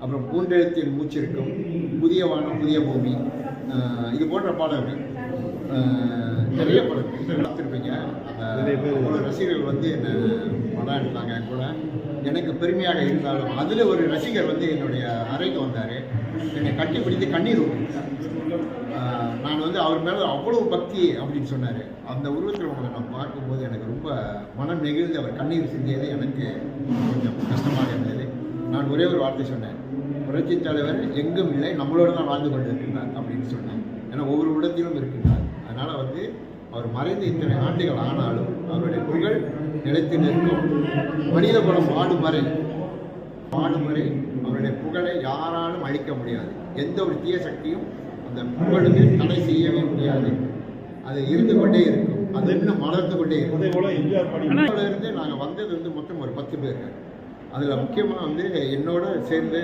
அப்புறம் பூண்டெழுத்தில் மூச்சிருக்கும், புதிய வானம் புதிய பூமி, இது போன்ற பாடல்கள் நிறைய படங்கள் பார்த்துருப்பீங்க. அவ்வளோ ரசிகர்கள் வந்து என்னை படம் எடுத்தாங்க கூட. எனக்கு பெருமையாக இருந்தாலும் அதில் ஒரு ரசிகர் வந்து என்னுடைய அறைக்கு வந்தார், என்னை கட்டி பிடித்து கண்ணீர் விட்டுட்டார். நான் வந்து அவர் மேலே அவ்வளோ பக்தி அப்படின்னு சொன்னார். அந்த உருவத்தில் உங்களை நான் பார்க்கும்போது எனக்கு ரொம்ப மனம் நெகிழ்ந்து அவர் கண்ணீர் சிந்தியது எனக்கு கொஞ்சம் கஷ்டமாக இருந்தது. நான் ஒரே ஒரு வார்த்தை சொன்னேன், புரட்சி தலைவர் எங்கும் இல்லை, நம்மளோடு தான் வாழ்ந்து கொண்டு இருக்கின்றார் அப்படின்னு சொன்னேன். ஏன்னா ஒவ்வொரு இடத்திலும் இருக்கின்றார். அதனால் வந்து அவர் மறைந்து இத்தனை ஆண்டுகள் ஆனாலும் அவருடைய புகழ் நிலைத்து நிற்கும். மனித குலம் வாடும் வரை அவருடைய புகழை யாராலும் அழிக்க முடியாது. எந்த ஒரு தீய சக்தியும் அந்த புகழுக்கு தடை செய்யவே முடியாது. அது இருந்து கொண்டே இருக்கும், அது இன்னும் வளர்ந்து கொண்டே இருக்கும். இருந்து நாங்கள் வந்தது வந்து மொத்தம் ஒரு 10 பேர். அதில் முக்கியமாக வந்து என்னோட சேர்ந்து